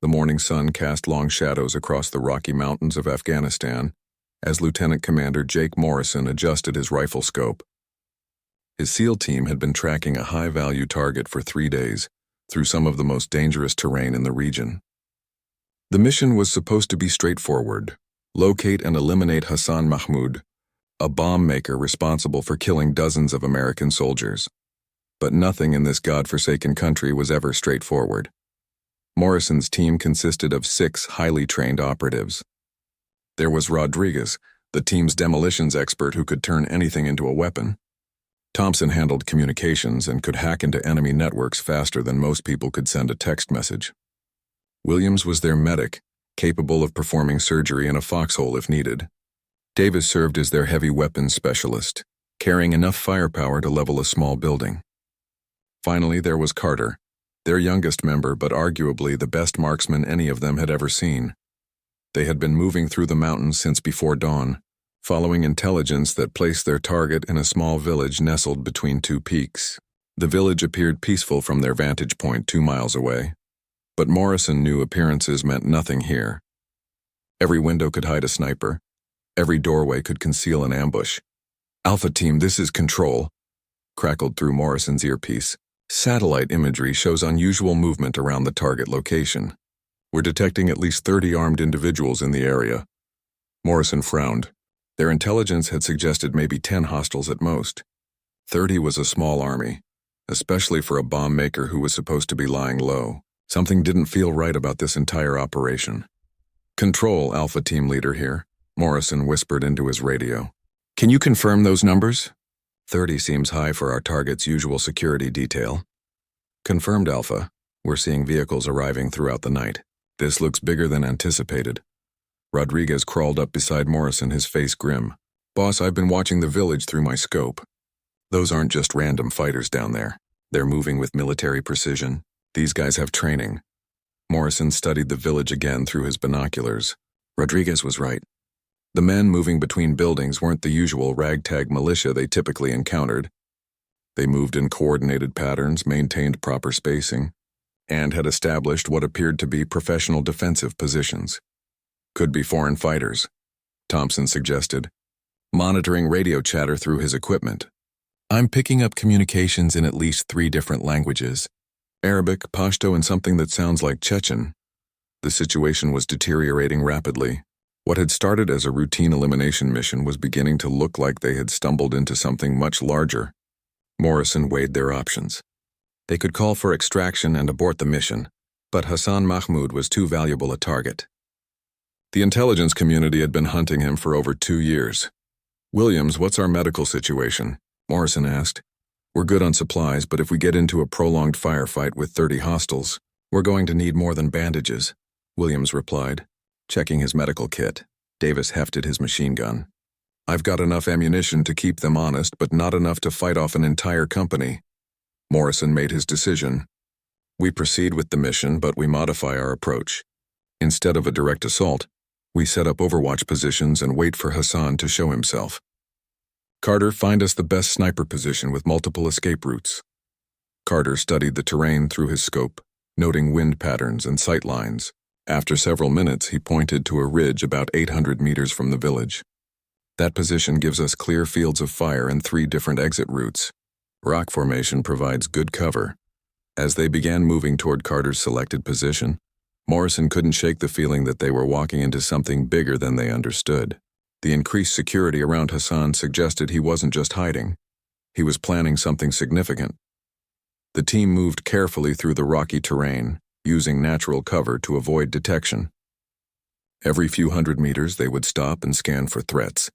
The morning sun cast long shadows across the Rocky Mountains of Afghanistan as Lieutenant Commander Jake Morrison adjusted his rifle scope. His SEAL team had been tracking a high-value target for 3 days through some of the most dangerous terrain in the region. The mission was supposed to be straightforward: locate and eliminate Hassan Mahmoud, a bomb maker responsible for killing dozens of American soldiers. But nothing in this godforsaken country was ever straightforward. Morrison's team consisted of 6 highly trained operatives. There was Rodriguez, the team's demolitions expert who could turn anything into a weapon. Thompson handled communications and could hack into enemy networks faster than most people could send a text message. Williams was their medic, capable of performing surgery in a foxhole if needed. Davis served as their heavy weapons specialist, carrying enough firepower to level a small building. Finally, there was Carter, their youngest member but arguably the best marksman any of them had ever seen. They had been moving through the mountains since before dawn, following intelligence that placed their target in a small village nestled between 2 peaks. The village appeared peaceful from their vantage point 2 miles away, but Morrison knew appearances meant nothing here. Every window could hide a sniper. Every doorway could conceal an ambush. "Alpha Team, this is Control," crackled through Morrison's earpiece. "Satellite imagery shows unusual movement around the target location. We're detecting at least 30 armed individuals in the area." Morrison frowned. Their intelligence had suggested maybe 10 hostiles at most. 30 was a small army, especially for a bomb maker who was supposed to be lying low. Something didn't feel right about this entire operation. "Control, Alpha Team Leader here," Morrison whispered into his radio. "Can you confirm those numbers?" 30 seems high for our target's usual security detail. "Confirmed, Alpha. We're seeing vehicles arriving throughout the night. This looks bigger than anticipated." Rodriguez crawled up beside Morrison, his face grim. "Boss, I've been watching the village through my scope. Those aren't just random fighters down there. They're moving with military precision. These guys have training." Morrison studied the village again through his binoculars. Rodriguez was right. The men moving between buildings weren't the usual ragtag militia they typically encountered. They moved in coordinated patterns, maintained proper spacing, and had established what appeared to be professional defensive positions. "Could be foreign fighters," Thompson suggested, monitoring radio chatter through his equipment. "I'm picking up communications in at least 3 different languages: Arabic, Pashto, and something that sounds like Chechen." The situation was deteriorating rapidly. What had started as a routine elimination mission was beginning to look like they had stumbled into something much larger. Morrison weighed their options. They could call for extraction and abort the mission, but Hassan Mahmoud was too valuable a target. The intelligence community had been hunting him for over 2 years. "Williams, what's our medical situation?" Morrison asked. "We're good on supplies, but if we get into a prolonged firefight with 30 hostiles, we're going to need more than bandages," Williams replied. Checking his medical kit, Davis hefted his machine gun. "I've got enough ammunition to keep them honest, but not enough to fight off an entire company." Morrison made his decision. "We proceed with the mission, but we modify our approach. Instead of a direct assault, we set up overwatch positions and wait for Hassan to show himself. Carter, find us the best sniper position with multiple escape routes." Carter studied the terrain through his scope, noting wind patterns and sight lines. After several minutes, he pointed to a ridge about 800 meters from the village. "That position gives us clear fields of fire and 3 different exit routes. Rock formation provides good cover." As they began moving toward Carter's selected position, Morrison couldn't shake the feeling that they were walking into something bigger than they understood. The increased security around Hassan suggested he wasn't just hiding. He was planning something significant. The team moved carefully through the rocky terrain, using natural cover to avoid detection. Every few hundred meters, they would stop and scan for threats.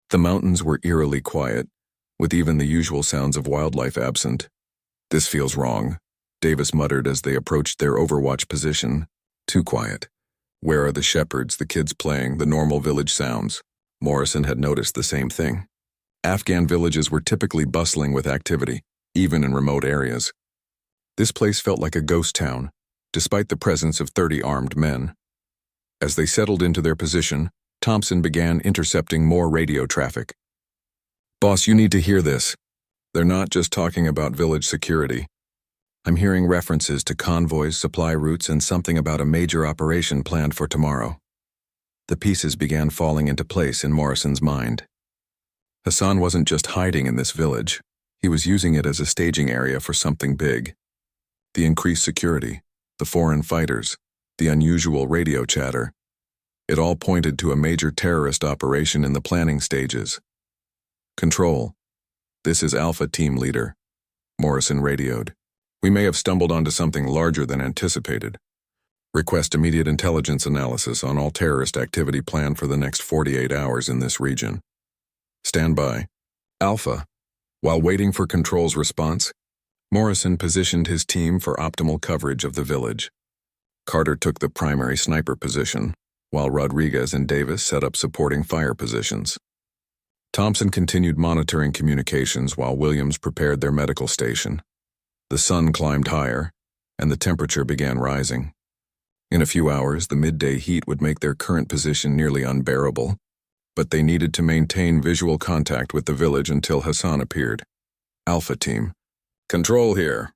The mountains were eerily quiet, with even the usual sounds of wildlife absent. "This feels wrong," Davis muttered as they approached their overwatch position. "Too quiet. Where are the shepherds, the kids playing, the normal village sounds?" Morrison had noticed the same thing. Afghan villages were typically bustling with activity, even in remote areas. This place felt like a ghost town, despite the presence of 30 armed men. As they settled into their position, Thompson began intercepting more radio traffic. "Boss, you need to hear this. They're not just talking about village security. I'm hearing references to convoys, supply routes, and something about a major operation planned for tomorrow. The pieces began falling into place in Morrison's mind. Hassan wasn't just hiding in this village. He was using it as a staging area for something big. The increased security, the foreign fighters, the unusual radio chatter. It all pointed to a major terrorist operation in the planning stages. Control. This is Alpha Team Leader. Morrison radioed. We may have stumbled onto something larger than anticipated. Request immediate intelligence analysis on all terrorist activity planned for the next 48 hours in this region. Stand by. Alpha. While waiting for Control's response, Morrison positioned his team for optimal coverage of the village. Carter took the primary sniper position, while Rodriguez and Davis set up supporting fire positions. Thompson continued monitoring communications while Williams prepared their medical station. The sun climbed higher, and the temperature began rising. In a few hours, the midday heat would make their current position nearly unbearable, but they needed to maintain visual contact with the village until Hassan appeared. Alpha Team. Control here,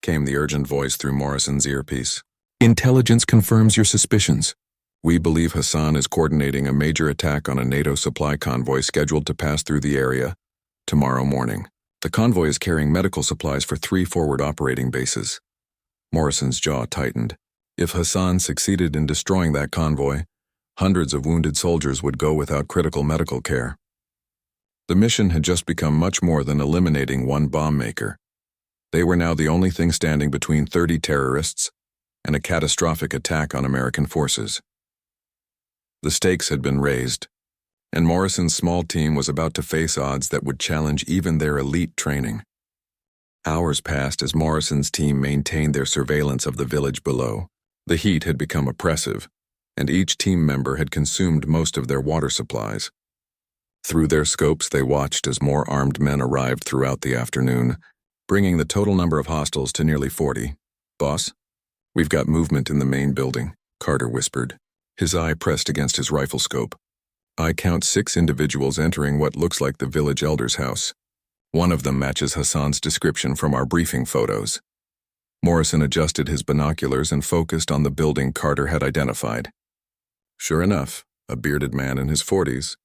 came the urgent voice through Morrison's earpiece. Intelligence confirms your suspicions. We believe Hassan is coordinating a major attack on a NATO supply convoy scheduled to pass through the area tomorrow morning. The convoy is carrying medical supplies for 3 forward operating bases. Morrison's jaw tightened. If Hassan succeeded in destroying that convoy, hundreds of wounded soldiers would go without critical medical care. The mission had just become much more than eliminating one bomb maker. They were now the only thing standing between 30 terrorists and a catastrophic attack on American forces. The stakes had been raised, and Morrison's small team was about to face odds that would challenge even their elite training. Hours passed as Morrison's team maintained their surveillance of the village below. The heat had become oppressive, and each team member had consumed most of their water supplies. Through their scopes, they watched as more armed men arrived throughout the afternoon, bringing the total number of hostiles to nearly 40. Boss, we've got movement in the main building, Carter whispered, his eye pressed against his rifle scope. I count 6 individuals entering what looks like the village elder's house. One of them matches Hassan's description from our briefing photos. Morrison adjusted his binoculars and focused on the building Carter had identified. Sure enough, a bearded man in his 40s,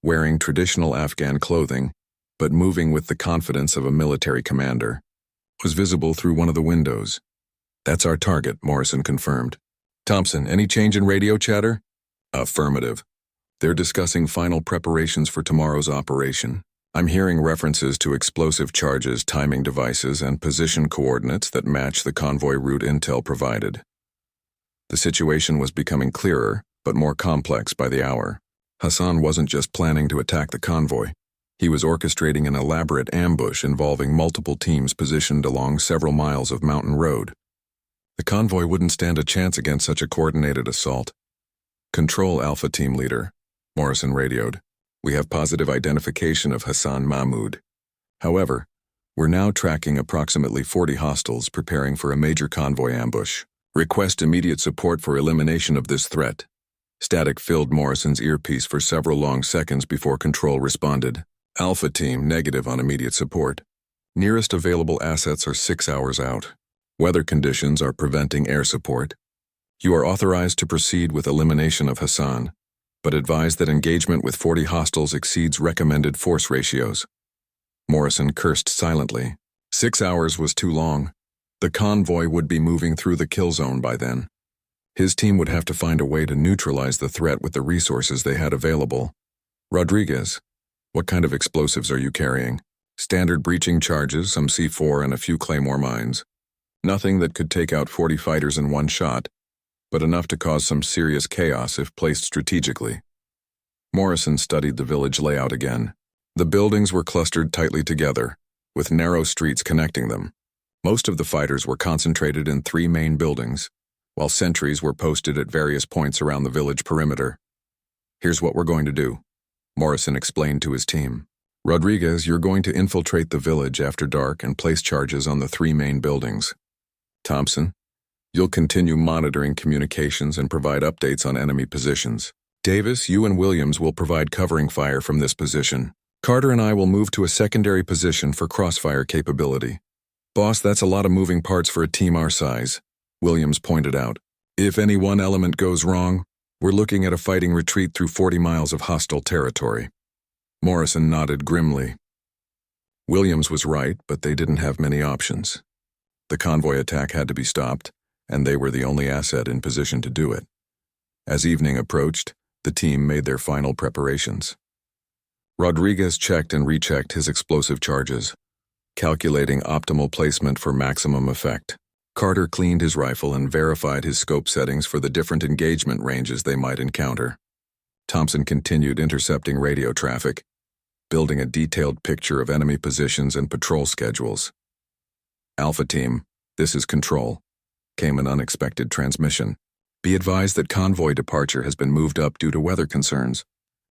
wearing traditional Afghan clothing, but moving with the confidence of a military commander, was visible through one of the windows. That's our target, Morrison confirmed. Thompson, any change in radio chatter? Affirmative. They're discussing final preparations for tomorrow's operation. I'm hearing references to explosive charges, timing devices, and position coordinates that match the convoy route intel provided. The situation was becoming clearer, but more complex by the hour. Hassan wasn't just planning to attack the convoy. He was orchestrating an elaborate ambush involving multiple teams positioned along several miles of mountain road. The convoy wouldn't stand a chance against such a coordinated assault. Control Alpha Team Leader, Morrison radioed. We have positive identification of Hassan Mahmoud. However, we're now tracking approximately 40 hostiles preparing for a major convoy ambush. Request immediate support for elimination of this threat. Static filled Morrison's earpiece for several long seconds before Control responded. Alpha Team, negative on immediate support. Nearest available assets are 6 hours out. Weather conditions are preventing air support. You are authorized to proceed with elimination of Hassan, but advise that engagement with 40 hostiles exceeds recommended force ratios. Morrison cursed silently. 6 hours was too long. The convoy would be moving through the kill zone by then. His team would have to find a way to neutralize the threat with the resources they had available. Rodriguez, what kind of explosives are you carrying? Standard breaching charges, some C4 and a few claymore mines. Nothing that could take out 40 fighters in one shot, but enough to cause some serious chaos if placed strategically. Morrison studied the village layout again. The buildings were clustered tightly together, with narrow streets connecting them. Most of the fighters were concentrated in 3 main buildings, while sentries were posted at various points around the village perimeter. Here's what we're going to do, Morrison explained to his team. Rodriguez, you're going to infiltrate the village after dark and place charges on the 3 main buildings. Thompson, you'll continue monitoring communications and provide updates on enemy positions. Davis, you and Williams will provide covering fire from this position. Carter and I will move to a secondary position for crossfire capability. Boss, that's a lot of moving parts for a team our size, Williams pointed out. If any one element goes wrong, we're looking at a fighting retreat through 40 miles of hostile territory. Morrison nodded grimly. Williams was right, but they didn't have many options. The convoy attack had to be stopped, and they were the only asset in position to do it. As evening approached, the team made their final preparations. Rodriguez checked and rechecked his explosive charges, calculating optimal placement for maximum effect. Carter cleaned his rifle and verified his scope settings for the different engagement ranges they might encounter. Thompson continued intercepting radio traffic, building a detailed picture of enemy positions and patrol schedules. Alpha Team, this is Control, came an unexpected transmission. Be advised that convoy departure has been moved up due to weather concerns.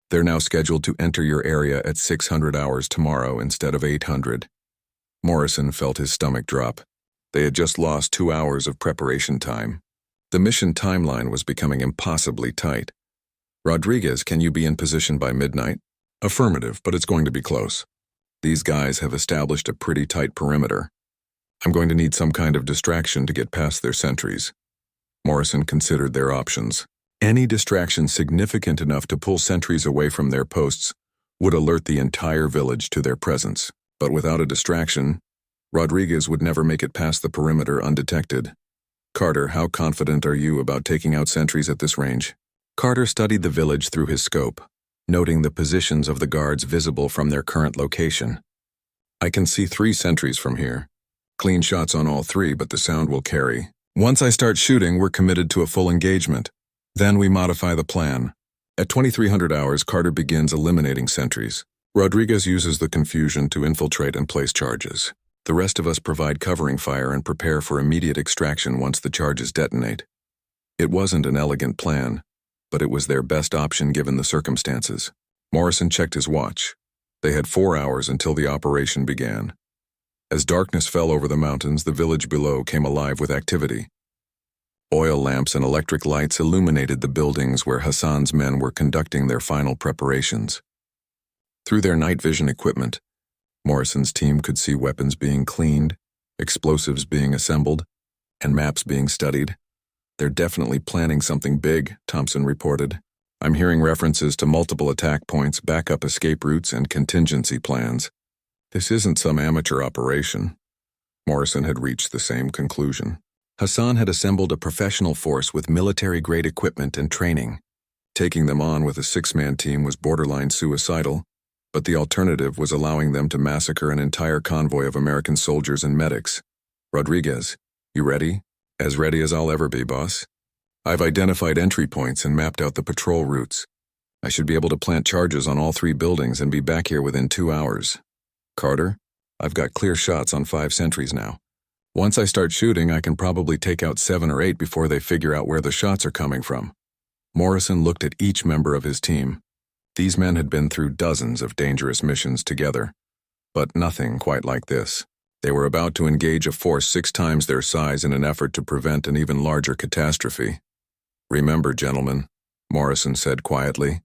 They're now scheduled to enter your area at 600 hours tomorrow instead of 800. Morrison felt his stomach drop. They had just lost 2 hours of preparation time. The mission timeline was becoming impossibly tight. Rodriguez, can you be in position by midnight? Affirmative, but it's going to be close. These guys have established a pretty tight perimeter. I'm going to need some kind of distraction to get past their sentries. Morrison considered their options. Any distraction significant enough to pull sentries away from their posts would alert the entire village to their presence. But without a distraction, Rodriguez would never make it past the perimeter undetected. Carter, how confident are you about taking out sentries at this range? Carter studied the village through his scope, noting the positions of the guards visible from their current location. I can see 3 sentries from here. Clean shots on all 3, but the sound will carry. Once I start shooting, we're committed to a full engagement. Then we modify the plan. At 2300 hours, Carter begins eliminating sentries. Rodriguez uses the confusion to infiltrate and place charges. The rest of us provide covering fire and prepare for immediate extraction once the charges detonate. It wasn't an elegant plan, but it was their best option given the circumstances. Morrison checked his watch. They had 4 hours until the operation began. As darkness fell over the mountains, the village below came alive with activity. Oil lamps and electric lights illuminated the buildings where Hassan's men were conducting their final preparations. Through their night vision equipment, Morrison's team could see weapons being cleaned, explosives being assembled, and maps being studied. They're definitely planning something big, Thompson reported. I'm hearing references to multiple attack points, backup escape routes, and contingency plans. This isn't some amateur operation. Morrison had reached the same conclusion. Hassan had assembled a professional force with military-grade equipment and training. Taking them on with a 6-man team was borderline suicidal, but the alternative was allowing them to massacre an entire convoy of American soldiers and medics. Rodriguez, you ready? As ready as I'll ever be, boss. I've identified entry points and mapped out the patrol routes. I should be able to plant charges on all 3 buildings and be back here within 2 hours. Carter, I've got clear shots on 5 sentries now. Once I start shooting, I can probably take out 7 or 8 before they figure out where the shots are coming from. Morrison looked at each member of his team. These men had been through dozens of dangerous missions together, but nothing quite like this. They were about to engage a force 6 times their size in an effort to prevent an even larger catastrophe. Remember, gentlemen, Morrison said quietly,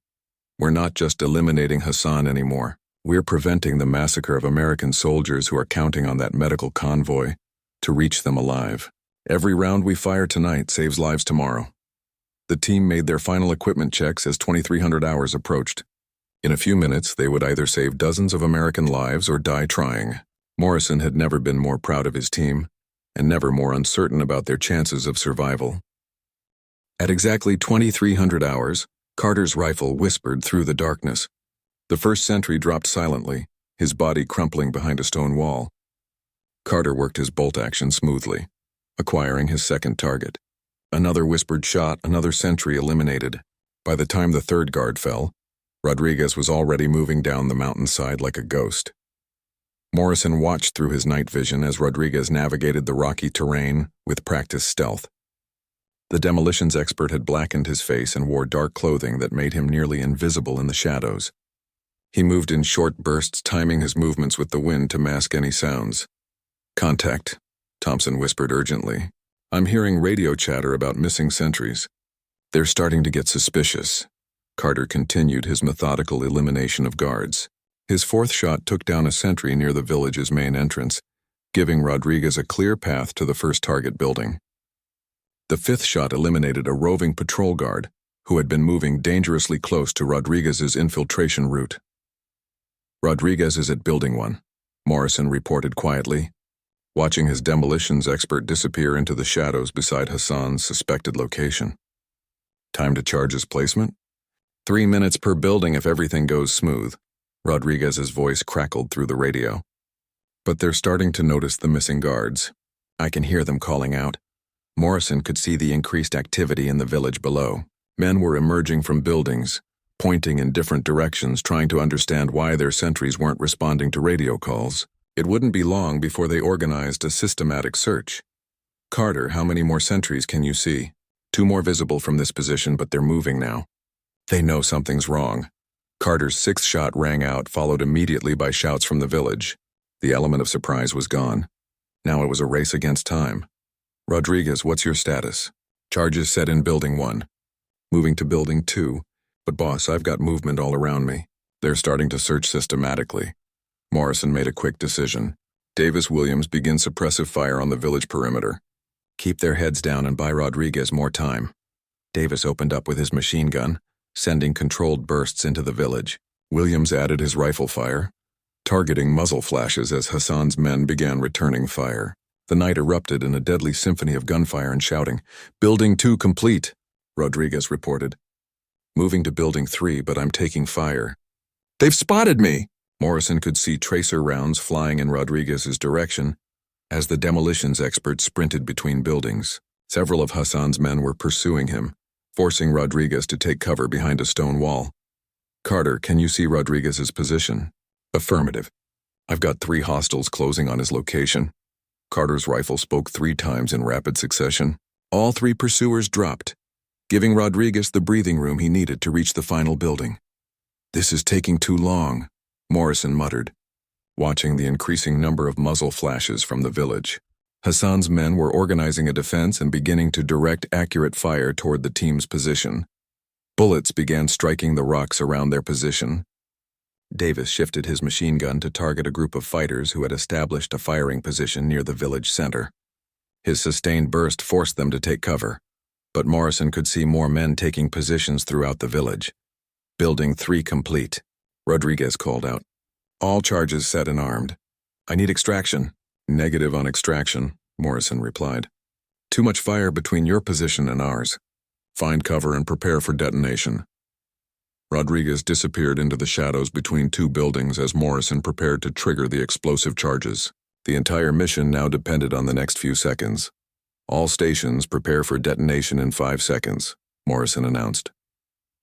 we're not just eliminating Hassan anymore. We're preventing the massacre of American soldiers who are counting on that medical convoy to reach them alive. Every round we fire tonight saves lives tomorrow. The team made their final equipment checks as 2300 hours approached. In a few minutes, they would either save dozens of American lives or die trying. Morrison had never been more proud of his team, and never more uncertain about their chances of survival. At exactly 2300 hours, Carter's rifle whispered through the darkness. The first sentry dropped silently, his body crumpling behind a stone wall. Carter worked his bolt action smoothly, acquiring his second target. Another whispered shot, another sentry eliminated. By the time the 3rd guard fell, Rodriguez was already moving down the mountainside like a ghost. Morrison watched through his night vision as Rodriguez navigated the rocky terrain with practiced stealth. The demolitions expert had blackened his face and wore dark clothing that made him nearly invisible in the shadows. He moved in short bursts, timing his movements with the wind to mask any sounds. Contact, Thompson whispered urgently. I'm hearing radio chatter about missing sentries. They're starting to get suspicious. Carter continued his methodical elimination of guards. His 4th shot took down a sentry near the village's main entrance, giving Rodriguez a clear path to the first target building. The fifth shot eliminated a roving patrol guard who had been moving dangerously close to Rodriguez's infiltration route. "Rodriguez is at Building 1, Morrison reported quietly, watching his demolitions expert disappear into the shadows beside Hassan's suspected location. "Time to charge his placement? 3 minutes per building if everything goes smooth," Rodriguez's voice crackled through the radio. "But they're starting to notice the missing guards. I can hear them calling out." Morrison could see the increased activity in the village below. Men were emerging from buildings, pointing in different directions, trying to understand why their sentries weren't responding to radio calls. It wouldn't be long before they organized a systematic search. "Carter, how many more sentries can you see?" "2 more visible from this position, but they're moving now." They know something's wrong. Carter's 6th shot rang out, followed immediately by shouts from the village. The element of surprise was gone. Now it was a race against time. "Rodriguez, what's your status?" "Charges set in Building 1. Moving to Building 2. But boss, I've got movement all around me." "They're starting to search systematically." Morrison made a quick decision. "Davis, Williams, begin suppressive fire on the village perimeter. Keep their heads down and buy Rodriguez more time." Davis opened up with his machine gun, sending controlled bursts into the village. Williams added his rifle fire, targeting muzzle flashes as Hassan's men began returning fire. The night erupted in a deadly symphony of gunfire and shouting. "Building 2 complete," Rodriguez reported. "Moving to Building 3, but I'm taking fire." "They've spotted me!" Morrison could see tracer rounds flying in Rodriguez's direction as the demolitions expert sprinted between buildings. Several of Hassan's men were pursuing him, forcing Rodriguez to take cover behind a stone wall. "Carter, can you see Rodriguez's position?" "Affirmative. I've got 3 hostiles closing on his location." Carter's rifle spoke 3 times in rapid succession. All 3 pursuers dropped, giving Rodriguez the breathing room he needed to reach the final building. "This is taking too long," Morrison muttered, watching the increasing number of muzzle flashes from the village. Hassan's men were organizing a defense and beginning to direct accurate fire toward the team's position. Bullets began striking the rocks around their position. Davis shifted his machine gun to target a group of fighters who had established a firing position near the village center. His sustained burst forced them to take cover, but Morrison could see more men taking positions throughout the village. "Building 3 complete," Rodriguez called out. "All charges set and armed. I need extraction." "Negative on extraction," Morrison replied. "Too much fire between your position and ours. Find cover and prepare for detonation." Rodriguez disappeared into the shadows between 2 buildings as Morrison prepared to trigger the explosive charges. The entire mission now depended on the next few seconds. "All stations prepare for detonation in 5 seconds, Morrison announced.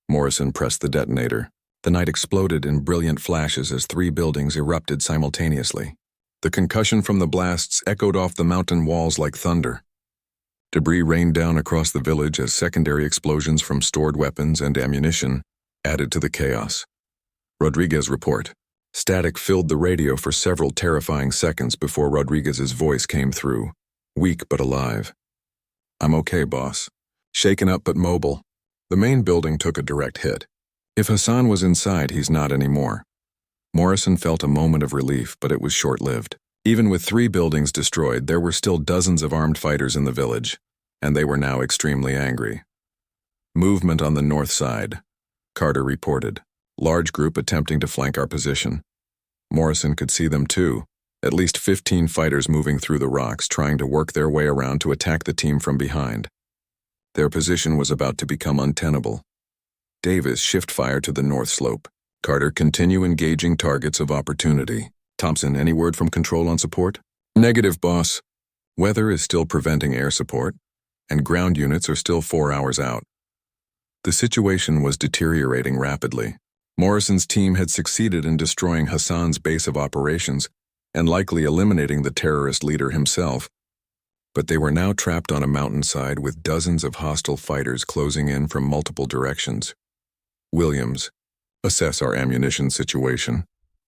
Morrison pressed the detonator. The night exploded in brilliant flashes as 3 buildings erupted simultaneously. The concussion from the blasts echoed off the mountain walls like thunder. Debris rained down across the village as secondary explosions from stored weapons and ammunition added to the chaos. Rodriguez report. Static filled the radio for several terrifying seconds before Rodriguez's voice came through, weak but alive. "I'm okay, boss. Shaken up but mobile." The main building took a direct hit. If Hassan was inside, he's not anymore. Morrison felt a moment of relief, but it was short-lived. Even with 3 buildings destroyed, there were still dozens of armed fighters in the village, and they were now extremely angry. "Movement on the north side," Carter reported. "Large group attempting to flank our position." Morrison could see them too, at least 15 fighters moving through the rocks, trying to work their way around to attack the team from behind. Their position was about to become untenable. Davis, shift fire to the north slope. Carter, continue engaging targets of opportunity. Thompson, any word from control on support? "Negative, boss. Weather is still preventing air support, and ground units are still 4 hours out." The situation was deteriorating rapidly. Morrison's team had succeeded in destroying Hassan's base of operations and likely eliminating the terrorist leader himself. But they were now trapped on a mountainside with dozens of hostile fighters closing in from multiple directions. "Williams, assess our ammunition situation.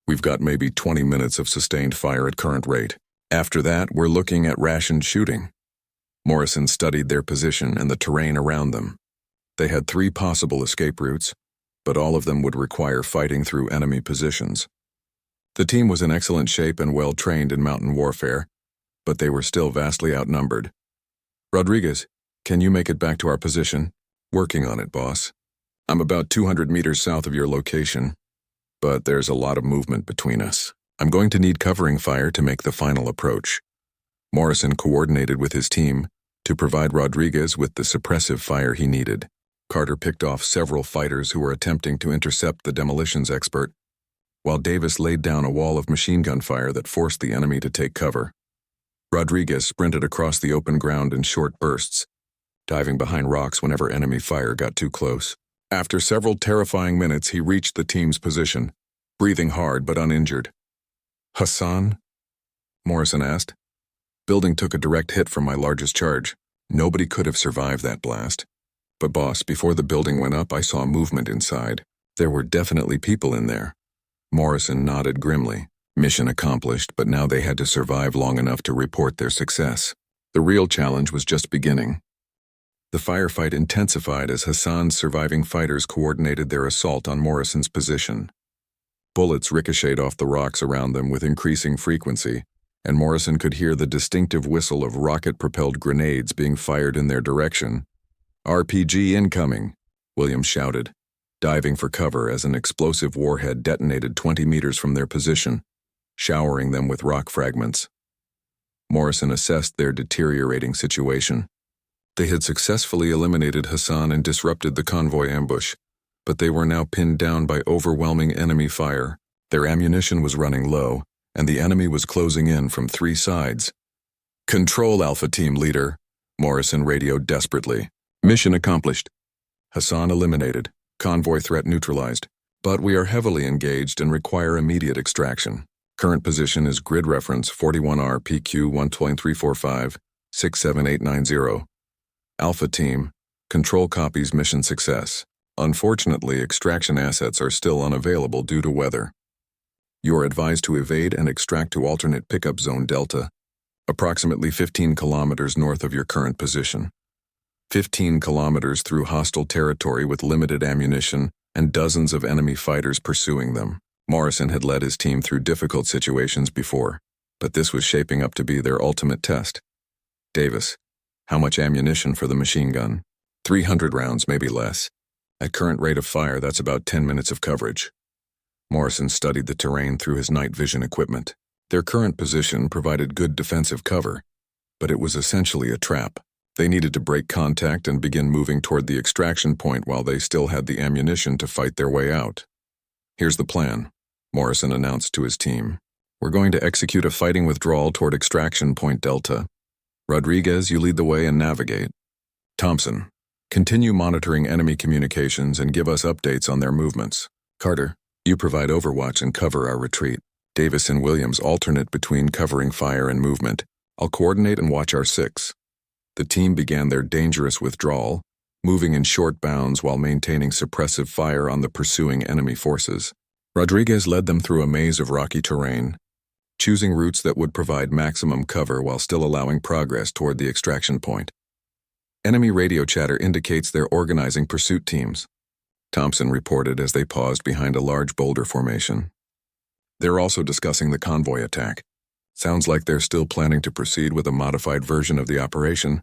We've got maybe 20 minutes of sustained fire at current rate. After that, we're looking at rationed shooting." Morrison studied their position and the terrain around them. They had 3 possible escape routes, but all of them would require fighting through enemy positions. The team was in excellent shape and well trained in mountain warfare, but they were still vastly outnumbered. "Rodriguez, can you make it back to our position?" "Working on it, boss. I'm about 200 meters south of your location, but there's a lot of movement between us. I'm going to need covering fire to make the final approach." Morrison coordinated with his team to provide Rodriguez with the suppressive fire he needed. Carter picked off several fighters who were attempting to intercept the demolitions expert, while Davis laid down a wall of machine gun fire that forced the enemy to take cover. Rodriguez sprinted across the open ground in short bursts, diving behind rocks whenever enemy fire got too close. After several terrifying minutes, he reached the team's position, breathing hard but uninjured. "Hassan?" Morrison asked. "Building took a direct hit from my largest charge. Nobody could have survived that blast. But boss, before the building went up, I saw movement inside. There were definitely people in there." Morrison nodded grimly. Mission accomplished, but now they had to survive long enough to report their success. The real challenge was just beginning. The firefight intensified as Hassan's surviving fighters coordinated their assault on Morrison's position. Bullets ricocheted off the rocks around them with increasing frequency, and Morrison could hear the distinctive whistle of rocket-propelled grenades being fired in their direction. "RPG incoming," Williams shouted, diving for cover as an explosive warhead detonated 20 meters from their position, showering them with rock fragments. Morrison assessed their deteriorating situation. They had successfully eliminated Hassan and disrupted the convoy ambush, but they were now pinned down by overwhelming enemy fire. Their ammunition was running low, and the enemy was closing in from 3 sides. "Control, Alpha Team Leader," Morrison radioed desperately. "Mission accomplished. Hassan eliminated. Convoy threat neutralized. But we are heavily engaged and require immediate extraction. Current position is grid reference 41R PQ 12345 67890. Alpha Team, Control copies mission success. Unfortunately, extraction assets are still unavailable due to weather. You are advised to evade and extract to alternate pickup zone Delta, approximately 15 kilometers north of your current position. 15 kilometers through hostile territory with limited ammunition and dozens of enemy fighters pursuing them. Morrison had led his team through difficult situations before, but this was shaping up to be their ultimate test. "Davis, how much ammunition for the machine gun?" 300 rounds, maybe less. At current rate of fire, that's about 10 minutes of coverage. Morrison studied the terrain through his night vision equipment. Their current position provided good defensive cover, but it was essentially a trap. They needed to break contact and begin moving toward the extraction point while they still had the ammunition to fight their way out. "Here's the plan," Morrison announced to his team. "We're going to execute a fighting withdrawal toward extraction point Delta. Rodriguez, you lead the way and navigate. Thompson, continue monitoring enemy communications and give us updates on their movements. Carter, you provide overwatch and cover our retreat. Davis and Williams alternate between covering fire and movement. I'll coordinate and watch our 6. The team began their dangerous withdrawal, moving in short bounds while maintaining suppressive fire on the pursuing enemy forces. Rodriguez led them through a maze of rocky terrain, choosing routes that would provide maximum cover while still allowing progress toward the extraction point. Enemy radio chatter indicates they're organizing pursuit teams, Thompson reported as they paused behind a large boulder formation. They're also discussing the convoy attack. Sounds like they're still planning to proceed with a modified version of the operation.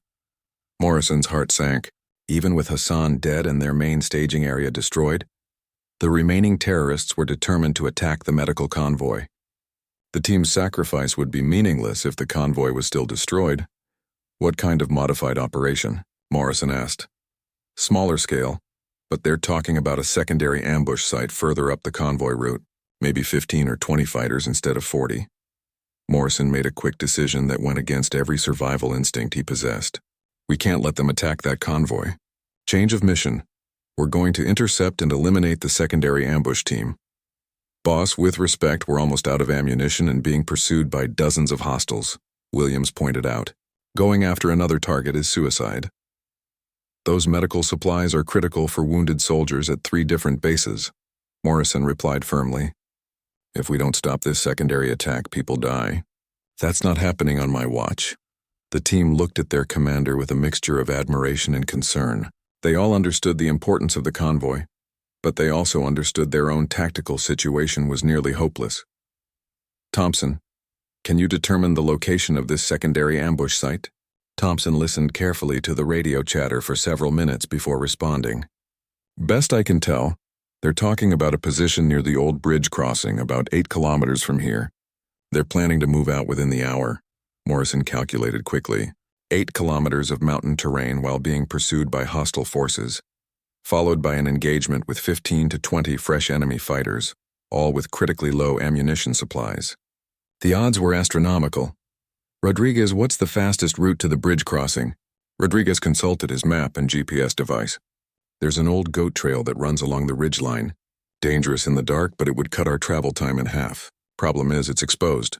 Morrison's heart sank. Even with Hassan dead and their main staging area destroyed, the remaining terrorists were determined to attack the medical convoy. The team's sacrifice would be meaningless if the convoy was still destroyed. "What kind of modified operation?" Morrison asked. "Smaller scale, but they're talking about a secondary ambush site further up the convoy route, maybe 15 or 20 fighters instead of 40. Morrison made a quick decision that went against every survival instinct he possessed. "We can't let them attack that convoy. Change of mission. We're going to intercept and eliminate the secondary ambush team. Boss, with respect, we're almost out of ammunition and being pursued by dozens of hostiles," Williams pointed out. "Going after another target is suicide. Those medical supplies are critical for wounded soldiers at 3 different bases," Morrison replied firmly. "If we don't stop this secondary attack, people die. That's not happening on my watch." The team looked at their commander with a mixture of admiration and concern. They all understood the importance of the convoy, but they also understood their own tactical situation was nearly hopeless. "Thompson, Can you determine the location of this secondary ambush site? Thompson listened carefully to the radio chatter for several minutes before responding. Best I can tell, they're talking about a position near the old bridge crossing about 8 kilometers from here. They're planning to move out within the hour, Morrison calculated quickly. 8 kilometers of mountain terrain while being pursued by hostile forces, followed by an engagement with 15 to 20 fresh enemy fighters, all with critically low ammunition supplies. The odds were astronomical. Rodriguez, what's the fastest route to the bridge crossing? Rodriguez consulted his map and GPS device. There's an old goat trail that runs along the ridgeline. Dangerous in the dark, but it would cut our travel time in half. Problem is, it's exposed.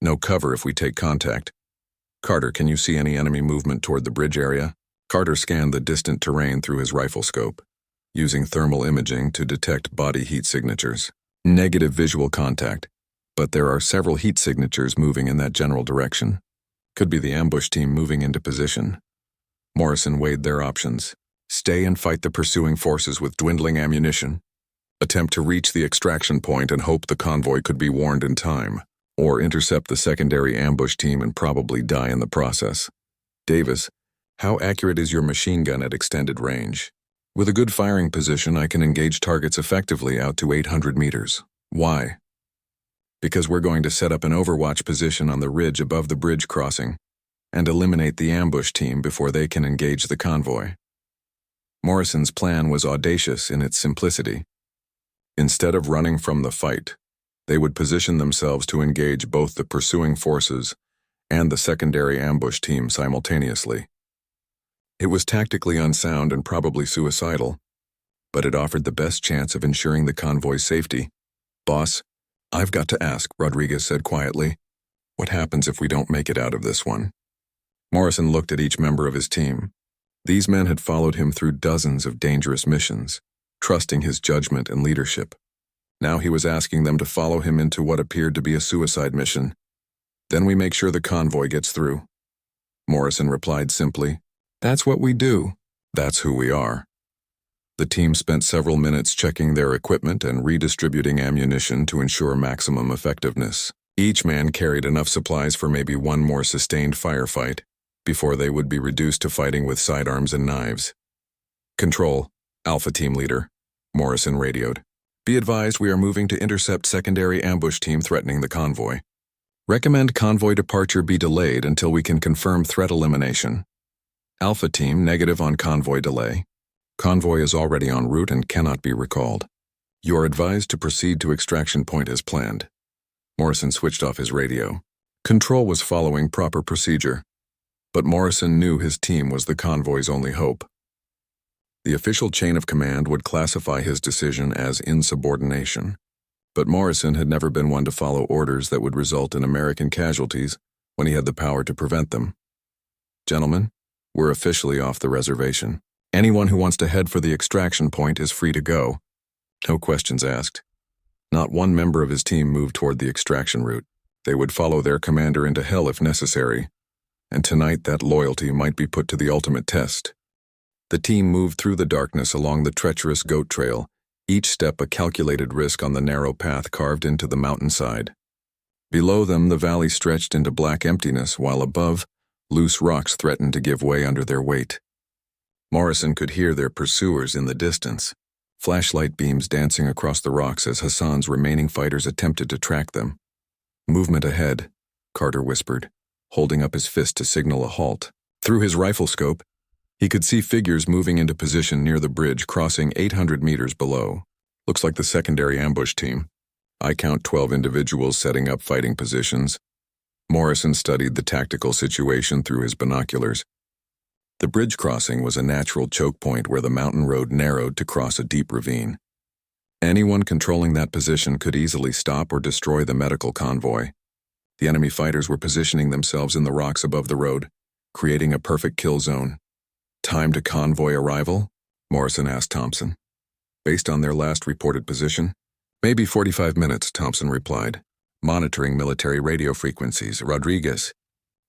No cover if we take contact. Carter, can you see any enemy movement toward the bridge area? Carter scanned the distant terrain through his rifle scope, using thermal imaging to detect body heat signatures. Negative visual contact, but there are several heat signatures moving in that general direction. Could be the ambush team moving into position. Morrison weighed their options. Stay and fight the pursuing forces with dwindling ammunition. Attempt to reach the extraction point and hope the convoy could be warned in time. Or intercept the secondary ambush team and probably die in the process. Davis, how accurate is your machine gun at extended range? With a good firing position, I can engage targets effectively out to 800 meters. Why? Because we're going to set up an overwatch position on the ridge above the bridge crossing and eliminate the ambush team before they can engage the convoy. Morrison's plan was audacious in its simplicity. Instead of running from the fight, they would position themselves to engage both the pursuing forces and the secondary ambush team simultaneously. It was tactically unsound and probably suicidal, but it offered the best chance of ensuring the convoy's safety. Boss, I've got to ask, Rodriguez said quietly. What happens if we don't make it out of this one? Morrison looked at each member of his team. These men had followed him through dozens of dangerous missions, trusting his judgment and leadership. Now he was asking them to follow him into what appeared to be a suicide mission. Then we make sure the convoy gets through. Morrison replied simply, That's what we do. That's who we are. The team spent several minutes checking their equipment and redistributing ammunition to ensure maximum effectiveness. Each man carried enough supplies for maybe one more sustained firefight before they would be reduced to fighting with sidearms and knives. Control, Alpha Team Leader, Morrison radioed. Be advised we are moving to intercept secondary ambush team threatening the convoy. Recommend convoy departure be delayed until we can confirm threat elimination. Alpha Team negative on convoy delay. Convoy is already en route and cannot be recalled. You are advised to proceed to extraction point as planned. Morrison switched off his radio. Control was following proper procedure, but Morrison knew his team was the convoy's only hope. The official chain of command would classify his decision as insubordination, but Morrison had never been one to follow orders that would result in American casualties when he had the power to prevent them. Gentlemen, we're officially off the reservation. Anyone who wants to head for the extraction point is free to go. No questions asked. Not one member of his team moved toward the extraction route. They would follow their commander into hell if necessary, and tonight that loyalty might be put to the ultimate test. The team moved through the darkness along the treacherous goat trail, each step a calculated risk on the narrow path carved into the mountainside. Below them, the valley stretched into black emptiness, while above, loose rocks threatened to give way under their weight. Morrison could hear their pursuers in the distance, flashlight beams dancing across the rocks as Hassan's remaining fighters attempted to track them. Movement ahead, Carter whispered, holding up his fist to signal a halt. Through his rifle scope, he could see figures moving into position near the bridge crossing 800 meters below. Looks like the secondary ambush team. I count 12 individuals setting up fighting positions. Morrison studied the tactical situation through his binoculars. The bridge crossing was a natural choke point where the mountain road narrowed to cross a deep ravine. Anyone controlling that position could easily stop or destroy the medical convoy. The enemy fighters were positioning themselves in the rocks above the road, creating a perfect kill zone. Time to convoy arrival? Morrison asked Thompson. Based on their last reported position? Maybe 45 minutes, Thompson replied. Monitoring military radio frequencies. Rodriguez,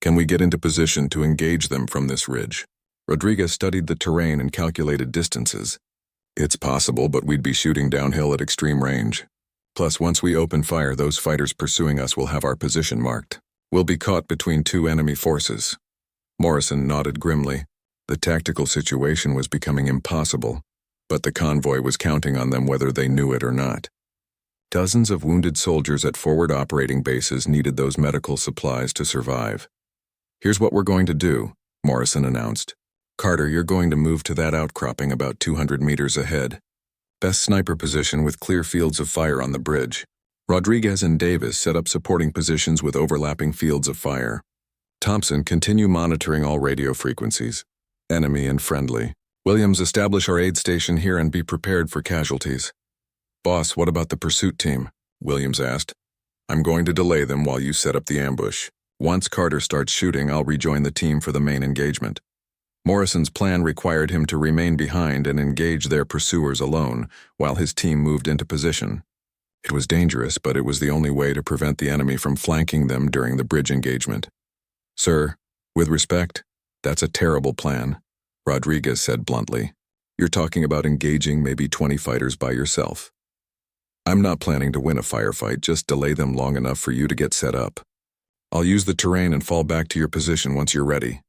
can we get into position to engage them from this ridge? Rodriguez studied the terrain and calculated distances. It's possible, but we'd be shooting downhill at extreme range. Plus, once we open fire, those fighters pursuing us will have our position marked. We'll be caught between two enemy forces. Morrison nodded grimly. The tactical situation was becoming impossible, but the convoy was counting on them whether they knew it or not. Dozens of wounded soldiers at forward operating bases needed those medical supplies to survive. "Here's what we're going to do," Morrison announced. "Carter, you're going to move to that outcropping about 200 meters ahead. Best sniper position with clear fields of fire on the bridge. Rodriguez and Davis set up supporting positions with overlapping fields of fire. Thompson, continue monitoring all radio frequencies, enemy and friendly. Williams, establish our aid station here and be prepared for casualties." "Boss, what about the pursuit team?" Williams asked. "I'm going to delay them while you set up the ambush. Once Carter starts shooting, I'll rejoin the team for the main engagement." Morrison's plan required him to remain behind and engage their pursuers alone, while his team moved into position. It was dangerous, but it was the only way to prevent the enemy from flanking them during the bridge engagement. "Sir, with respect, that's a terrible plan," Rodriguez said bluntly. "You're talking about engaging maybe 20 fighters by yourself. I'm not planning to win a firefight, just delay them long enough for you to get set up. I'll use the terrain and fall back to your position once you're ready."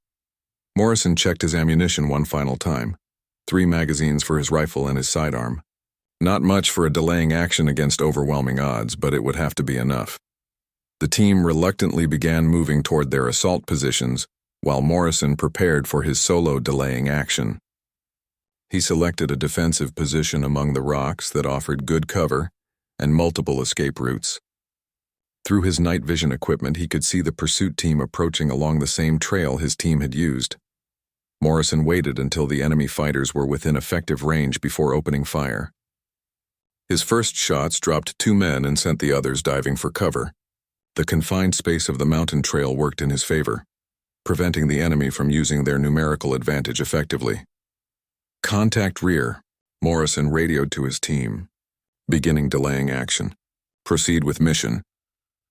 Morrison checked his ammunition one final time. 3 magazines for his rifle and his sidearm. Not much for a delaying action against overwhelming odds, but it would have to be enough. The team reluctantly began moving toward their assault positions, while Morrison prepared for his solo delaying action. He selected a defensive position among the rocks that offered good cover and multiple escape routes. Through his night vision equipment, he could see the pursuit team approaching along the same trail his team had used. Morrison waited until the enemy fighters were within effective range before opening fire. His first shots dropped 2 men and sent the others diving for cover. The confined space of the mountain trail worked in his favor, preventing the enemy from using their numerical advantage effectively. "Contact rear," Morrison radioed to his team. "Beginning delaying action. Proceed with mission."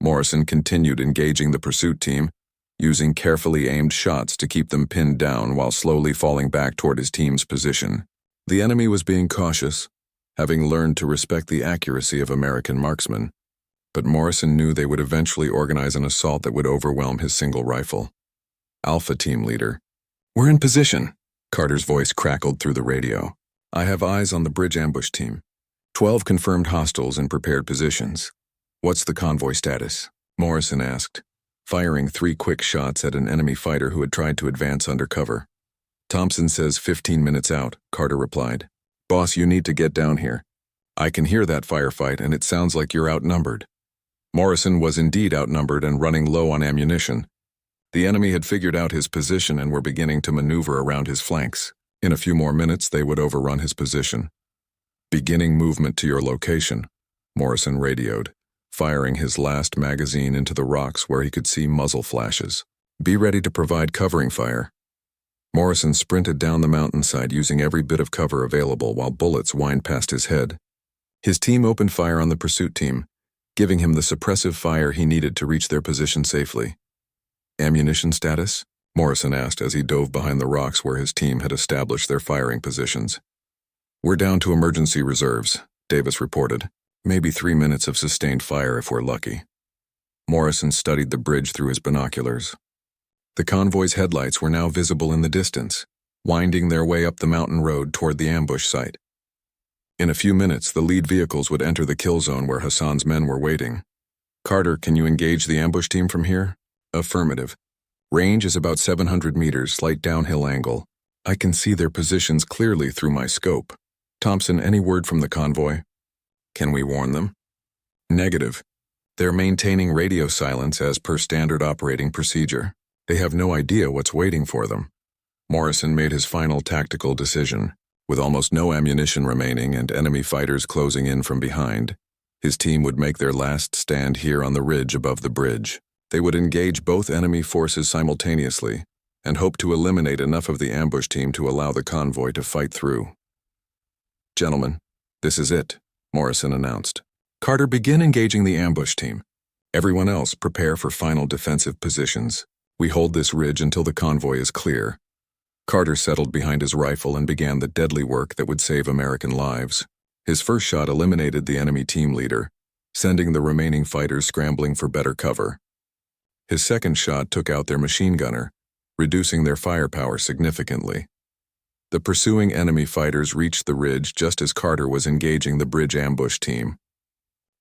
Morrison continued engaging the pursuit team, using carefully aimed shots to keep them pinned down while slowly falling back toward his team's position. The enemy was being cautious, having learned to respect the accuracy of American marksmen, but Morrison knew they would eventually organize an assault that would overwhelm his single rifle. Alpha team leader. "We're in position," Carter's voice crackled through the radio. "I have eyes on the bridge ambush team. 12 confirmed hostiles in prepared positions. What's the convoy status?" Morrison asked, firing 3 quick shots at an enemy fighter who had tried to advance under cover. "Thompson says 15 minutes out," Carter replied. "Boss, you need to get down here. I can hear that firefight, and it sounds like you're outnumbered." Morrison was indeed outnumbered and running low on ammunition. The enemy had figured out his position and were beginning to maneuver around his flanks. In a few more minutes, they would overrun his position. "Beginning movement to your location," Morrison radioed, firing his last magazine into the rocks where he could see muzzle flashes. "Be ready to provide covering fire." Morrison sprinted down the mountainside using every bit of cover available while bullets whined past his head. His team opened fire on the pursuit team, giving him the suppressive fire he needed to reach their position safely. "Ammunition status?" Morrison asked as he dove behind the rocks where his team had established their firing positions. "We're down to emergency reserves," Davis reported. "Maybe 3 minutes of sustained fire if we're lucky." Morrison studied the bridge through his binoculars. The convoy's headlights were now visible in the distance, winding their way up the mountain road toward the ambush site. In a few minutes, the lead vehicles would enter the kill zone where Hassan's men were waiting. "Carter, can you engage the ambush team from here?" "Affirmative. Range is about 700 meters, slight downhill angle. I can see their positions clearly through my scope." "Thompson, any word from the convoy?" "Can we warn them?" "Negative. They're maintaining radio silence as per standard operating procedure. They have no idea what's waiting for them." Morrison made his final tactical decision. With almost no ammunition remaining and enemy fighters closing in from behind, his team would make their last stand here on the ridge above the bridge. They would engage both enemy forces simultaneously and hope to eliminate enough of the ambush team to allow the convoy to fight through. "Gentlemen, this is it," Morrison announced. "Carter, begin engaging the ambush team. Everyone else, prepare for final defensive positions. We hold this ridge until the convoy is clear." Carter settled behind his rifle and began the deadly work that would save American lives. His first shot eliminated the enemy team leader, sending the remaining fighters scrambling for better cover. His second shot took out their machine gunner, reducing their firepower significantly. The pursuing enemy fighters reached the ridge just as Carter was engaging the bridge ambush team.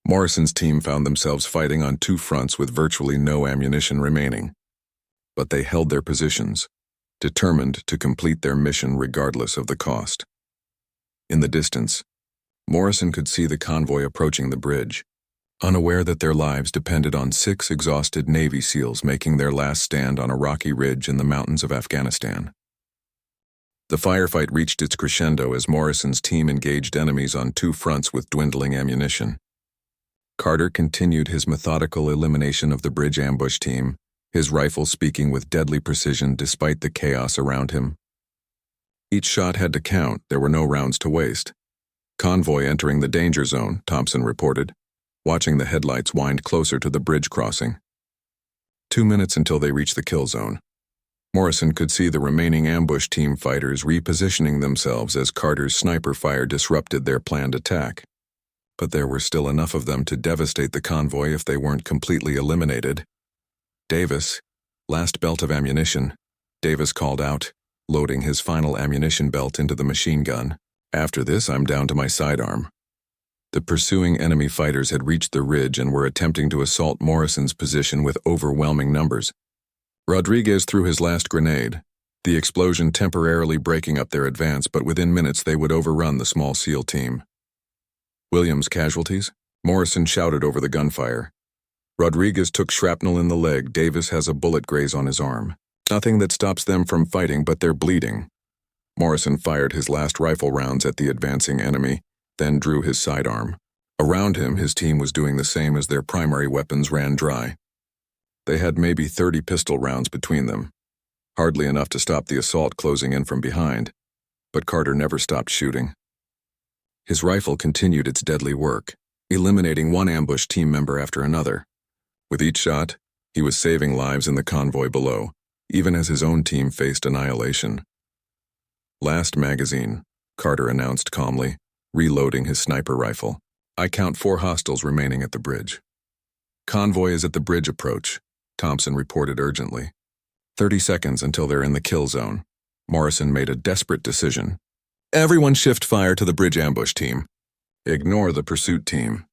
Morrison's team found themselves fighting on two fronts with virtually no ammunition remaining. But they held their positions, determined to complete their mission regardless of the cost. In the distance, Morrison could see the convoy approaching the bridge, unaware that their lives depended on 6 exhausted Navy SEALs making their last stand on a rocky ridge in the mountains of Afghanistan. The firefight reached its crescendo as Morrison's team engaged enemies on two fronts with dwindling ammunition. Carter continued his methodical elimination of the bridge ambush team, his rifle speaking with deadly precision despite the chaos around him. Each shot had to count, there were no rounds to waste. Convoy entering the danger zone, Thompson reported, watching the headlights wind closer to the bridge crossing. 2 minutes until they reached the kill zone. Morrison could see the remaining ambush team fighters repositioning themselves as Carter's sniper fire disrupted their planned attack. But there were still enough of them to devastate the convoy if they weren't completely eliminated. Davis, last belt of ammunition, Davis called out, loading his final ammunition belt into the machine gun. After this, I'm down to my sidearm. The pursuing enemy fighters had reached the ridge and were attempting to assault Morrison's position with overwhelming numbers. Rodriguez threw his last grenade, the explosion temporarily breaking up their advance, but within minutes they would overrun the small SEAL team. Williams casualties? Morrison shouted over the gunfire. Rodriguez took shrapnel in the leg. Davis has a bullet graze on his arm. Nothing that stops them from fighting, but they're bleeding. Morrison fired his last rifle rounds at the advancing enemy, then drew his sidearm. Around him, his team was doing the same as their primary weapons ran dry. They had maybe 30 pistol rounds between them, hardly enough to stop the assault closing in from behind, but Carter never stopped shooting. His rifle continued its deadly work, eliminating one ambush team member after another. With each shot, he was saving lives in the convoy below, even as his own team faced annihilation. Last magazine, Carter announced calmly, reloading his sniper rifle. I count 4 hostiles remaining at the bridge. Convoy is at the bridge approach, Thompson reported urgently. 30 seconds until they're in the kill zone. Morrison made a desperate decision. Everyone shift fire to the bridge ambush team. Ignore the pursuit team.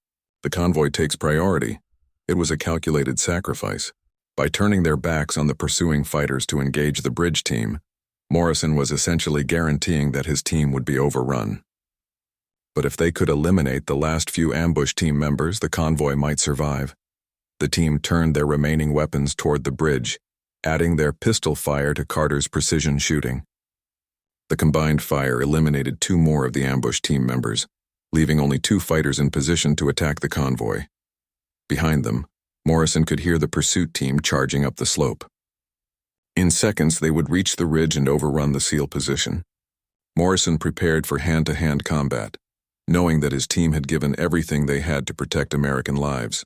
The convoy takes priority. It was a calculated sacrifice. By turning their backs on the pursuing fighters to engage the bridge team, Morrison was essentially guaranteeing that his team would be overrun. But if they could eliminate the last few ambush team members, the convoy might survive. The team turned their remaining weapons toward the bridge, adding their pistol fire to Carter's precision shooting. The combined fire eliminated 2 more of the ambush team members, leaving only 2 fighters in position to attack the convoy. Behind them, Morrison could hear the pursuit team charging up the slope. In seconds, they would reach the ridge and overrun the SEAL position. Morrison prepared for hand-to-hand combat, knowing that his team had given everything they had to protect American lives.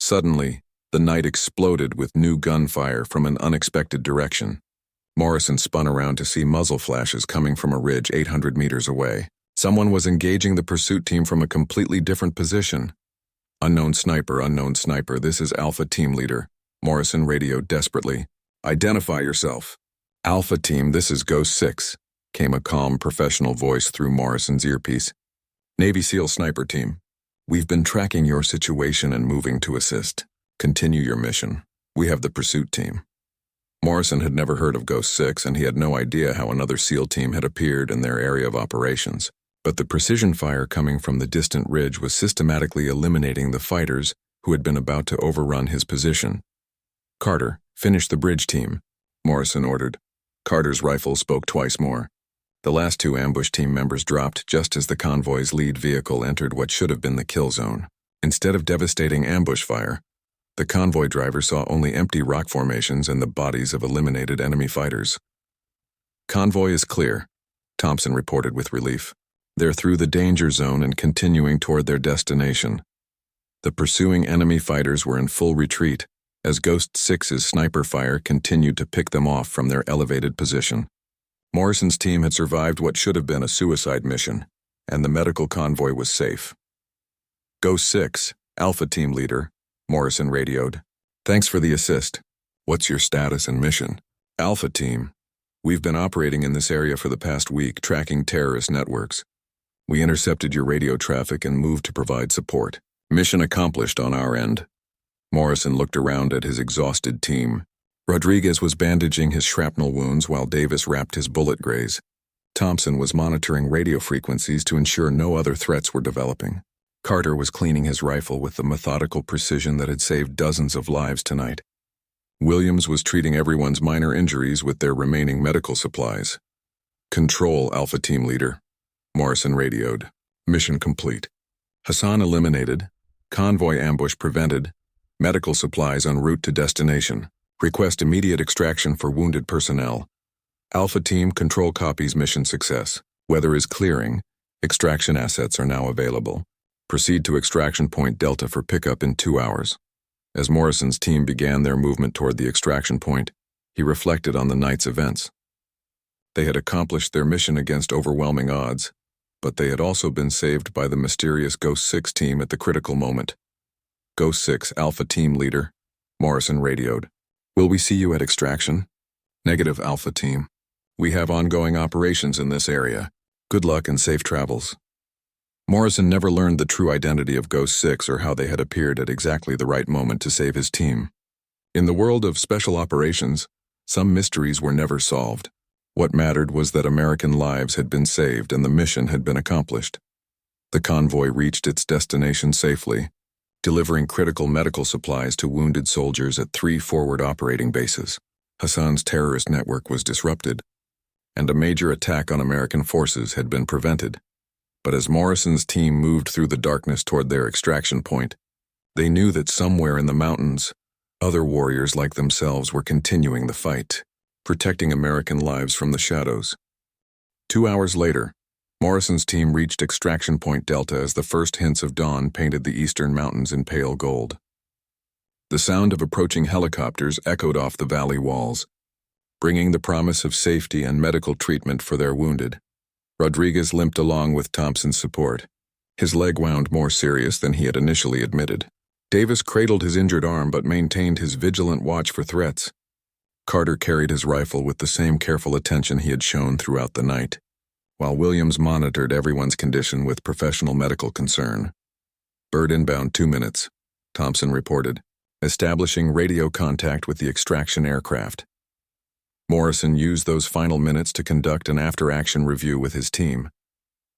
Suddenly, the night exploded with new gunfire from an unexpected direction. Morrison spun around to see muzzle flashes coming from a ridge 800 meters away. Someone was engaging the pursuit team from a completely different position. Unknown sniper, this is Alpha Team Leader, Morrison radioed desperately. Identify yourself. Alpha Team, this is Ghost 6, came a calm, professional voice through Morrison's earpiece. Navy SEAL Sniper Team, we've been tracking your situation and moving to assist. Continue your mission. We have the pursuit team. Morrison had never heard of Ghost 6, and he had no idea how another SEAL team had appeared in their area of operations. But the precision fire coming from the distant ridge was systematically eliminating the fighters who had been about to overrun his position. Carter, finish the bridge team, Morrison ordered. Carter's rifle spoke twice more. The last 2 ambush team members dropped just as the convoy's lead vehicle entered what should have been the kill zone. Instead of devastating ambush fire, the convoy driver saw only empty rock formations and the bodies of eliminated enemy fighters. Convoy is clear, Thompson reported with relief. They're through the danger zone and continuing toward their destination. The pursuing enemy fighters were in full retreat, as Ghost 6's sniper fire continued to pick them off from their elevated position. Morrison's team had survived what should have been a suicide mission, and the medical convoy was safe. Ghost 6, Alpha Team Leader, Morrison radioed. Thanks for the assist. What's your status and mission? Alpha Team. We've been operating in this area for the past week, tracking terrorist networks. We intercepted your radio traffic and moved to provide support. Mission accomplished on our end. Morrison looked around at his exhausted team. Rodriguez was bandaging his shrapnel wounds while Davis wrapped his bullet graze. Thompson was monitoring radio frequencies to ensure no other threats were developing. Carter was cleaning his rifle with the methodical precision that had saved dozens of lives tonight. Williams was treating everyone's minor injuries with their remaining medical supplies. Control, Alpha Team Leader. Morrison radioed. Mission complete. Hassan eliminated. Convoy ambush prevented. Medical supplies en route to destination. Request immediate extraction for wounded personnel. Alpha Team, Control copies mission success. Weather is clearing. Extraction assets are now available. Proceed to extraction point Delta for pickup in 2 hours. As Morrison's team began their movement toward the extraction point, he reflected on the night's events. They had accomplished their mission against overwhelming odds, but they had also been saved by the mysterious Ghost 6 team at the critical moment. Ghost 6, Alpha Team Leader. Morrison radioed. Will we see you at extraction? Negative, Alpha Team. We have ongoing operations in this area. Good luck and safe travels. Morrison never learned the true identity of Ghost 6 or how they had appeared at exactly the right moment to save his team. In the world of special operations, some mysteries were never solved. What mattered was that American lives had been saved and the mission had been accomplished. The convoy reached its destination safely, delivering critical medical supplies to wounded soldiers at 3 forward operating bases. Hassan's terrorist network was disrupted, and a major attack on American forces had been prevented. But as Morrison's team moved through the darkness toward their extraction point, they knew that somewhere in the mountains, other warriors like themselves were continuing the fight, protecting American lives from the shadows. 2 hours later, Morrison's team reached extraction point Delta as the first hints of dawn painted the eastern mountains in pale gold. The sound of approaching helicopters echoed off the valley walls, bringing the promise of safety and medical treatment for their wounded. Rodriguez limped along with Thompson's support, his leg wound more serious than he had initially admitted. Davis cradled his injured arm but maintained his vigilant watch for threats. Carter carried his rifle with the same careful attention he had shown throughout the night, while Williams monitored everyone's condition with professional medical concern. Bird inbound 2 minutes, Thompson reported, establishing radio contact with the extraction aircraft. Morrison used those final minutes to conduct an after-action review with his team.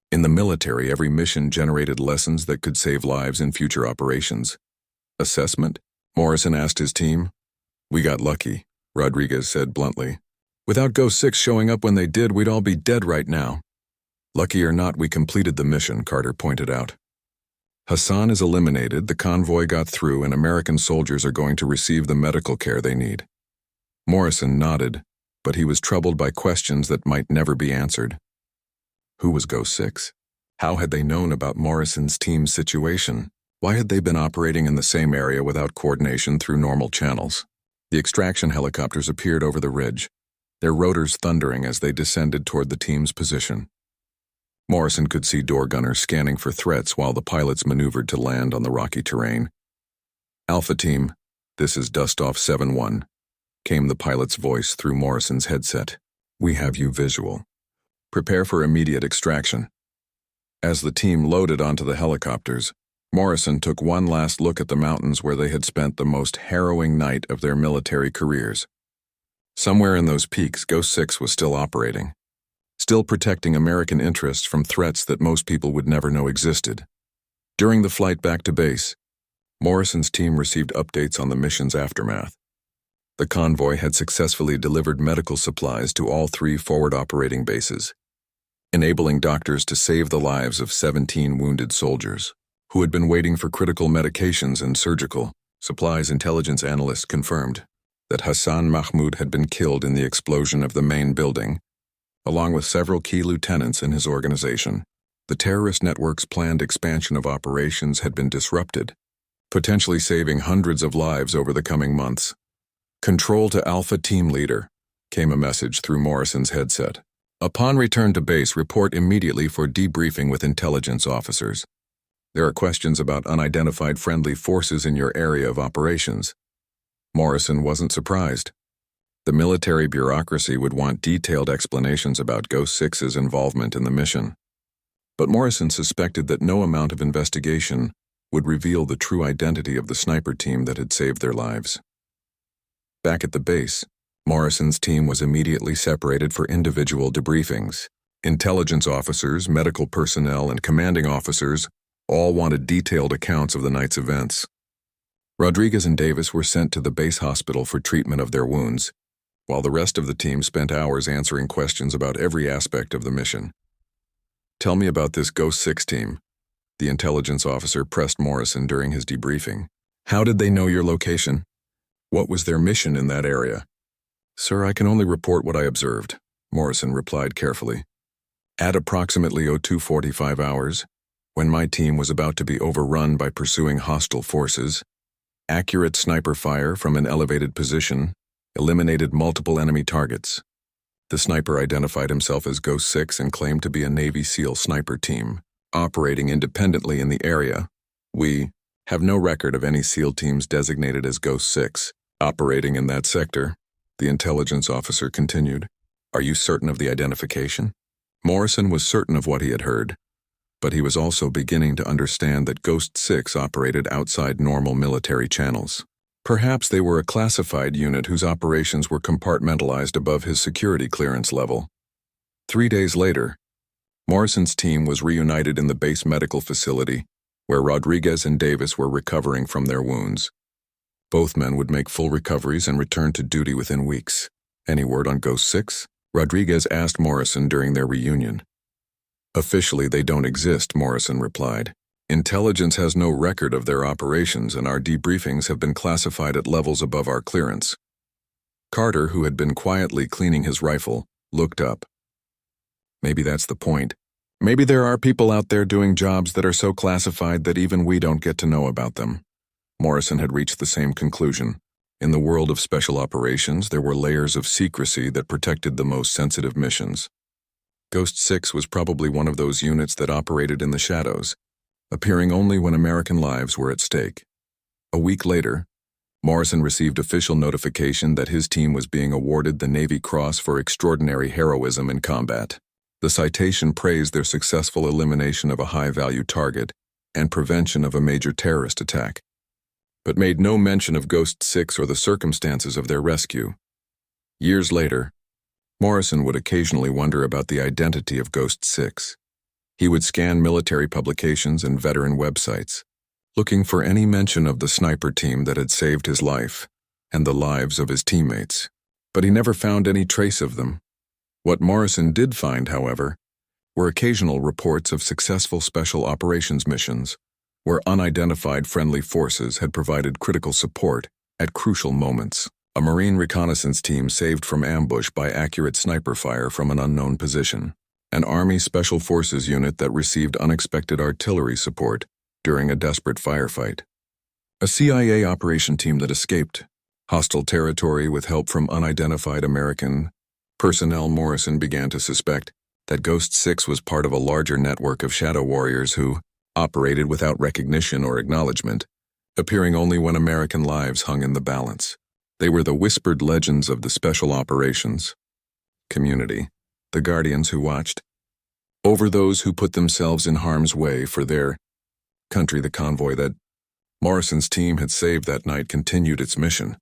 In the military, every mission generated lessons that could save lives in future operations. Assessment? Morrison asked his team. We got lucky, Rodriguez said bluntly. Without Ghost 6 showing up when they did, we'd all be dead right now. Lucky or not, we completed the mission, Carter pointed out. Hassan is eliminated, the convoy got through, and American soldiers are going to receive the medical care they need. Morrison nodded, but he was troubled by questions that might never be answered. Who was Ghost 6? How had they known about Morrison's team's situation? Why had they been operating in the same area without coordination through normal channels? The extraction helicopters appeared over the ridge, their rotors thundering as they descended toward the team's position. Morrison could see door gunners scanning for threats while the pilots maneuvered to land on the rocky terrain. Alpha Team, this is Dustoff 7-1. Came the pilot's voice through Morrison's headset. We have you visual. Prepare for immediate extraction. As the team loaded onto the helicopters, Morrison took one last look at the mountains where they had spent the most harrowing night of their military careers. Somewhere in those peaks, Ghost 6 was still operating, still protecting American interests from threats that most people would never know existed. During the flight back to base, Morrison's team received updates on the mission's aftermath. The convoy had successfully delivered medical supplies to all 3 forward operating bases, enabling doctors to save the lives of 17 wounded soldiers, who had been waiting for critical medications and surgical supplies. Intelligence analysts confirmed that Hassan Mahmoud had been killed in the explosion of the main building, along with several key lieutenants in his organization. The terrorist network's planned expansion of operations had been disrupted, potentially saving hundreds of lives over the coming months. Control to Alpha Team Leader, came a message through Morrison's headset. Upon return to base, report immediately for debriefing with intelligence officers. There are questions about unidentified friendly forces in your area of operations. Morrison wasn't surprised. The military bureaucracy would want detailed explanations about Ghost Six's involvement in the mission. But Morrison suspected that no amount of investigation would reveal the true identity of the sniper team that had saved their lives. Back at the base, Morrison's team was immediately separated for individual debriefings. Intelligence officers, medical personnel, and commanding officers all wanted detailed accounts of the night's events. Rodriguez and Davis were sent to the base hospital for treatment of their wounds, while the rest of the team spent hours answering questions about every aspect of the mission. "Tell me about this Ghost Six team," the intelligence officer pressed Morrison during his debriefing. "How did they know your location? What was their mission in that area?" "Sir, I can only report what I observed," Morrison replied carefully. "At approximately 02:45 hours, when my team was about to be overrun by pursuing hostile forces, accurate sniper fire from an elevated position eliminated multiple enemy targets. The sniper identified himself as Ghost Six and claimed to be a Navy SEAL sniper team, operating independently in the area. We have no record of any SEAL teams designated as Ghost Six operating in that sector," the intelligence officer continued. "Are you certain of the identification?" Morrison was certain of what he had heard, but he was also beginning to understand that Ghost Six operated outside normal military channels. Perhaps they were a classified unit whose operations were compartmentalized above his security clearance level. 3 days later, Morrison's team was reunited in the base medical facility, where Rodriguez and Davis were recovering from their wounds. Both men would make full recoveries and return to duty within weeks. "Any word on Ghost Six?" Rodriguez asked Morrison during their reunion. "Officially, they don't exist," Morrison replied. "Intelligence has no record of their operations, and our debriefings have been classified at levels above our clearance." Carter, who had been quietly cleaning his rifle, looked up. "Maybe that's the point. Maybe there are people out there doing jobs that are so classified that even we don't get to know about them." Morrison had reached the same conclusion. In the world of special operations, there were layers of secrecy that protected the most sensitive missions. Ghost Six was probably one of those units that operated in the shadows, appearing only when American lives were at stake. A week later, Morrison received official notification that his team was being awarded the Navy Cross for extraordinary heroism in combat. The citation praised their successful elimination of a high-value target and prevention of a major terrorist attack, but made no mention of Ghost Six or the circumstances of their rescue. Years later, Morrison would occasionally wonder about the identity of Ghost Six. He would scan military publications and veteran websites, looking for any mention of the sniper team that had saved his life and the lives of his teammates, but he never found any trace of them. What Morrison did find, however, were occasional reports of successful special operations missions, where unidentified friendly forces had provided critical support at crucial moments. A Marine reconnaissance team saved from ambush by accurate sniper fire from an unknown position. An Army Special Forces unit that received unexpected artillery support during a desperate firefight. A CIA operation team that escaped hostile territory with help from unidentified American personnel. Morrison began to suspect that Ghost Six was part of a larger network of shadow warriors who operated without recognition or acknowledgement, appearing only when American lives hung in the balance. They were the whispered legends of the special operations community, the guardians who watched over those who put themselves in harm's way for their country. The convoy that Morrison's team had saved that night continued its mission,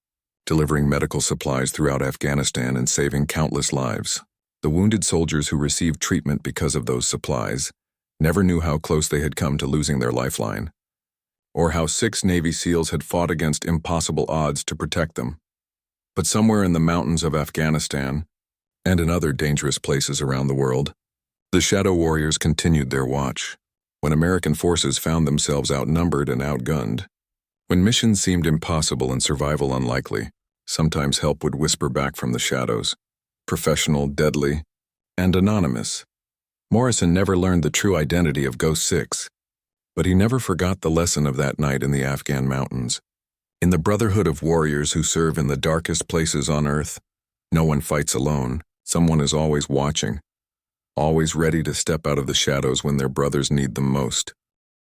delivering medical supplies throughout Afghanistan and saving countless lives. The wounded soldiers who received treatment because of those supplies never knew how close they had come to losing their lifeline, or how 6 Navy SEALs had fought against impossible odds to protect them. But somewhere in the mountains of Afghanistan, and in other dangerous places around the world, the shadow warriors continued their watch. When American forces found themselves outnumbered and outgunned, when missions seemed impossible and survival unlikely, sometimes help would whisper back from the shadows, professional, deadly, and anonymous. Morrison never learned the true identity of Ghost Six, but he never forgot the lesson of that night in the Afghan mountains. In the brotherhood of warriors who serve in the darkest places on earth, no one fights alone. Someone is always watching, always ready to step out of the shadows when their brothers need them most.